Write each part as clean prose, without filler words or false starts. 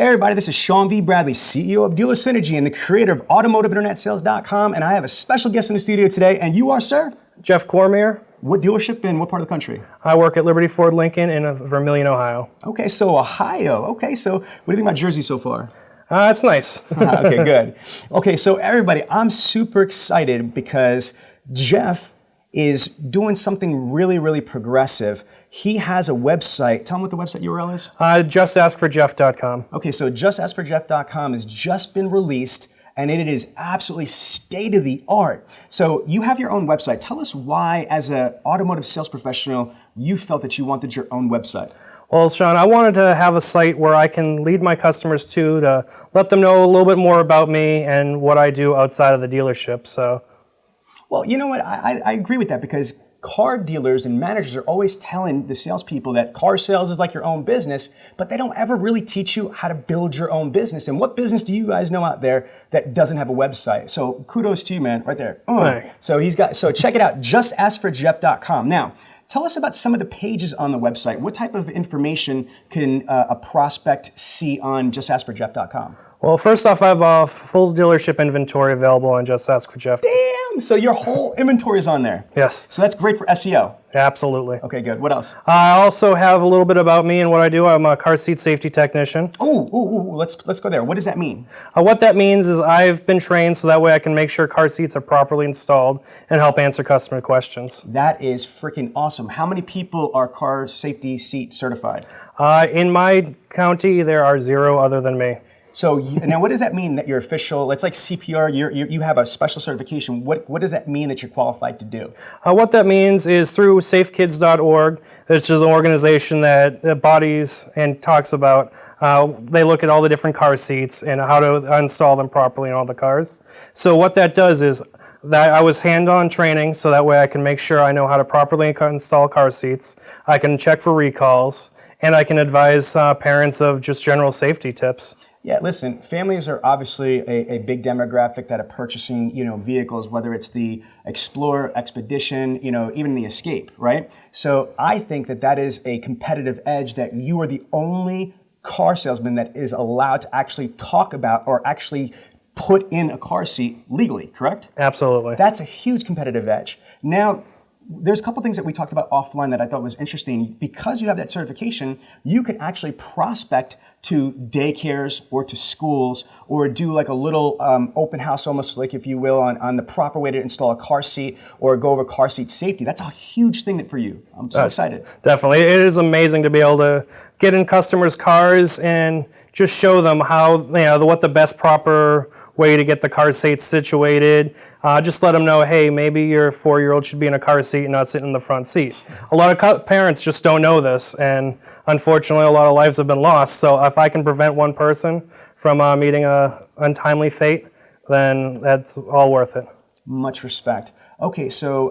Hey everybody, this is Sean V. Bradley, CEO of Dealer Synergy and the creator of AutomotiveInternetSales.com, and I have a special guest in the studio today, and you are, sir? Jeff Cormier. What dealership and what part of the country? I work at Liberty Ford Lincoln in Vermillion, Ohio. Okay, so Ohio. Okay, so what do you think about Jersey so far? It's nice. Okay, good. Okay, so everybody, I'm super excited because Jeff is doing something really, really progressive. He has a website. Tell him what the website URL is. JustAskForJeffcom. Okay, so JustAskForJeff.com has just been released, and it is absolutely state-of-the-art. So you have your own website. Tell us why, as an automotive sales professional, you felt that you wanted your own website. Well, Sean, I wanted to have a site where I can lead my customers to let them know a little bit more about me and what I do outside of the dealership. So, well, you know what? I agree with that because car dealers and managers are always telling the salespeople that car sales is like your own business, but they don't ever really teach you how to build your own business. And what business do you guys know out there that doesn't have a website? So kudos to you, man, right there. Right. So check it out, JustAskForJeff.com. Now, tell us about some of the pages on the website. What type of information can a prospect see on JustAskForJeff.com? Well, first off, I have a full dealership inventory available on Just Ask for Jeff. Damn! So your whole inventory is on there. Yes. So that's great for SEO. Absolutely. Okay, good. What else? I also have a little bit about me and what I do. I'm a car seat safety technician. Let's go there. What does that mean? What that means is I've been trained so that way I can make sure car seats are properly installed and help answer customer questions. That is freaking awesome. How many people are car safety seat certified? In my county, there are 0 other than me. So now, what does that mean that you're official? It's like CPR. You have a special certification. What does that mean that you're qualified to do? What that means is through safekids.org, which is an organization that bodies and talks about. They look at all the different car seats and how to install them properly in all the cars. So what that does is that I was hands-on training, so that way I can make sure I know how to properly install car seats. I can check for recalls, and I can advise parents of just general safety tips. Yeah, listen, families are obviously a big demographic that are purchasing, vehicles, whether it's the Explorer, Expedition, even the Escape, right? So I think that is a competitive edge that you are the only car salesman that is allowed to actually talk about or actually put in a car seat legally, correct? Absolutely. That's a huge competitive edge. Now, there's a couple things that we talked about offline that I thought was interesting. Because you have that certification, you can actually prospect to daycares or to schools or do like a little open house, almost like, if you will, on the proper way to install a car seat or go over car seat safety. That's a huge thing for you. I'm so excited. Definitely. It is amazing to be able to get in customers' cars and just show them how, what the best proper way to get the car seat situated. Just let them know, hey, maybe your 4-year-old should be in a car seat and not sitting in the front seat. A lot of parents just don't know this, and unfortunately a lot of lives have been lost. So if I can prevent one person from meeting an untimely fate, then that's all worth it. Much respect. Okay, so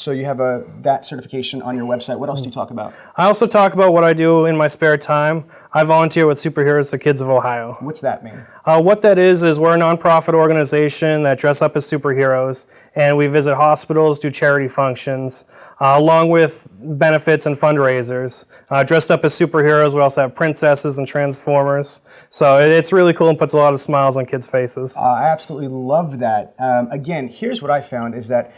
you have that certification on your website. What else do you talk about? I also talk about what I do in my spare time. I volunteer with Superheroes, the Kids of Ohio. What's that mean? What that is we're a nonprofit organization that dress up as superheroes, and we visit hospitals, do charity functions, along with benefits and fundraisers. Dressed up as superheroes, we also have princesses and transformers. So it's really cool and puts a lot of smiles on kids' faces. I absolutely love that. Again, here's what I found is that,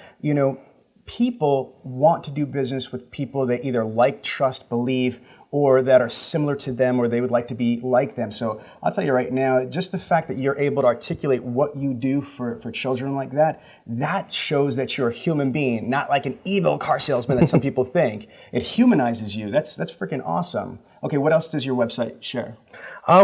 people want to do business with people they either like, trust, believe, or that are similar to them, or they would like to be like them. So I'll tell you right now, just the fact that you're able to articulate what you do for children like that shows that you're a human being, not like an evil car salesman that some people think. It humanizes you. That's freaking awesome. Okay, what else does your website share?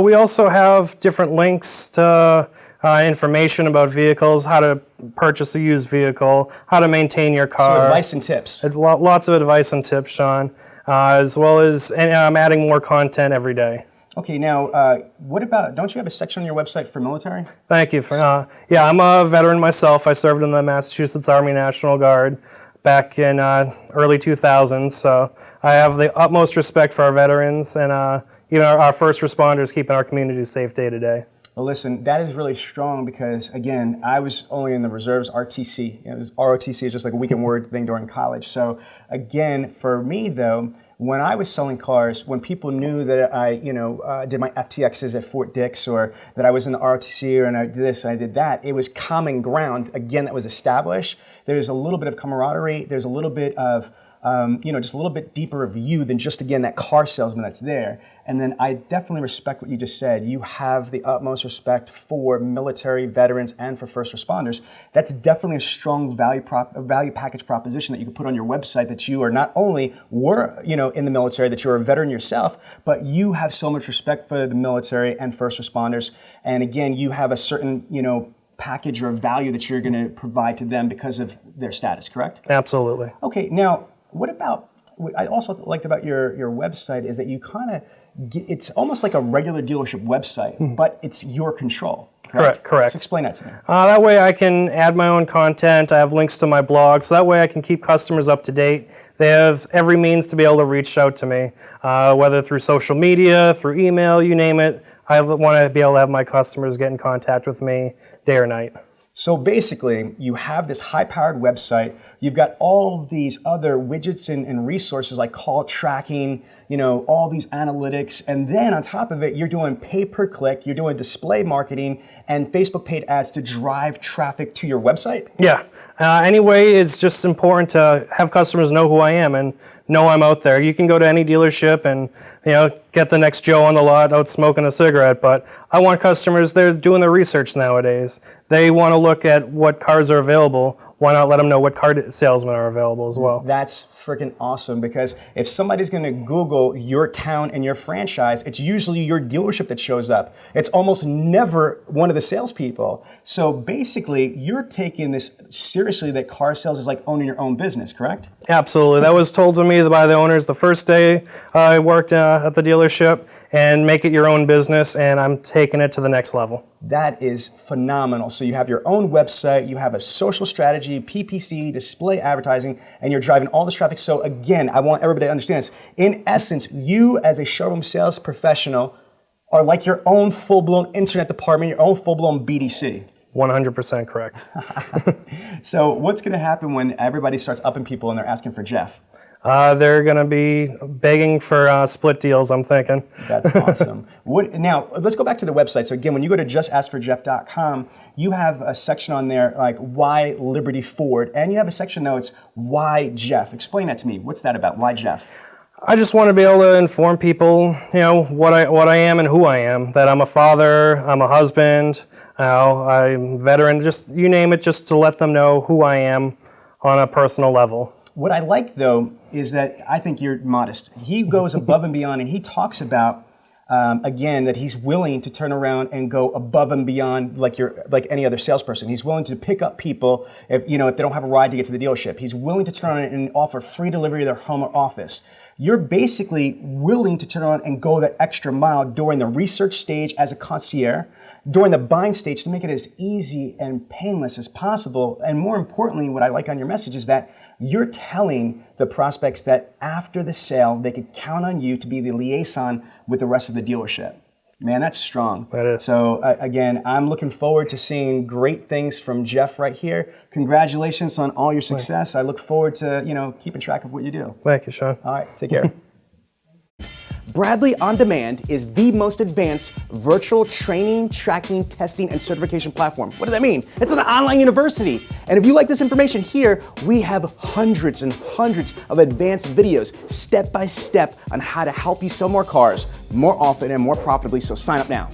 We also have different links to information about vehicles, how to purchase a used vehicle, how to maintain your car. So advice and tips. Lots of advice and tips, Sean. As well as, and I'm adding more content every day. Okay, now, what about, don't you have a section on your website for military? Thank you. Yeah, I'm a veteran myself. I served in the Massachusetts Army National Guard back in early 2000s, so I have the utmost respect for our veterans and our first responders keeping our communities safe day to day. Well, listen, that is really strong because, again, I was only in the reserves, RTC. ROTC is just like a weekend word thing during college. So, again, for me, though, when I was selling cars, when people knew that I, did my FTXs at Fort Dix, or that I was in the ROTC, and I did this, I did that, it was common ground, again, that was established. There's a little bit of camaraderie. There's a little bit of, just a little bit deeper of you than just, again, that car salesman that's there. And then I definitely respect what you just said. You have the utmost respect for military veterans and for first responders. That's definitely a strong value package proposition that you can put on your website, that you are not only in the military, that you're a veteran yourself, but you have so much respect for the military and first responders. And again, you have a certain, package or value that you're going to provide to them because of their status, correct? Absolutely. Okay, now, what I also liked about your website is that you kind of, it's almost like a regular dealership website, but it's your control. Correct. So explain that to me. That way I can add my own content. I have links to my blog, so that way I can keep customers up to date. They have every means to be able to reach out to me, whether through social media, through email, you name it. I want to be able to have my customers get in contact with me day or night. So basically, you have this high-powered website. You've got all of these other widgets and resources like call tracking, all these analytics. And then on top of it, you're doing pay-per-click, you're doing display marketing and Facebook paid ads to drive traffic to your website? Yeah. Anyway, it's just important to have customers know who I am and know I'm out there. You can go to any dealership and get the next Joe on the lot out smoking a cigarette, but I want customers, they're doing their research nowadays. They want to look at what cars are available. Why not let them know what car salesmen are available as well? That's freaking awesome, because if somebody's going to Google your town and your franchise, it's usually your dealership that shows up. It's almost never one of the salespeople. So basically, you're taking this seriously, that car sales is like owning your own business, correct? Absolutely. That was told to me by the owners the first day I worked at the dealership, and make it your own business, and I'm taking it to the next level. That is phenomenal. So you have your own website, you have a social strategy, PPC, display advertising, and you're driving all this traffic. So again, I want everybody to understand this. In essence, you as a showroom sales professional are like your own full-blown internet department, your own full-blown BDC. 100% correct. So what's going to happen when everybody starts upping people and they're asking for Jeff? They're going to be begging for split deals, I'm thinking. That's awesome. Now, let's go back to the website. So again, when you go to JustAskForJeffcom, you have a section on there like why Liberty Ford, and you have a section notes why Jeff. Explain that to me. What's that about? Why Jeff? I just want to be able to inform people, what I am and who I am. That I'm a father, I'm a husband, I'm a veteran. Just you name it, just to let them know who I am on a personal level. What I like, though, is that I think you're modest. He goes above and beyond, and he talks about, again, that he's willing to turn around and go above and beyond like any other salesperson. He's willing to pick up people if they don't have a ride to get to the dealership. He's willing to turn around and offer free delivery to their home or office. You're basically willing to turn around and go that extra mile during the research stage as a concierge, during the buying stage, to make it as easy and painless as possible. And more importantly, what I like on your message is that you're telling the prospects that after the sale, they could count on you to be the liaison with the rest of the dealership. Man, that's strong. That is. So again, I'm looking forward to seeing great things from Jeff right here. Congratulations on all your success. I look forward to keeping track of what you do. Thank you, Sean. All right, take care. Bradley On Demand is the most advanced virtual training, tracking, testing, and certification platform. What does that mean? It's an online university. And if you like this information here, we have hundreds and hundreds of advanced videos, step by step, on how to help you sell more cars more often and more profitably. So sign up now.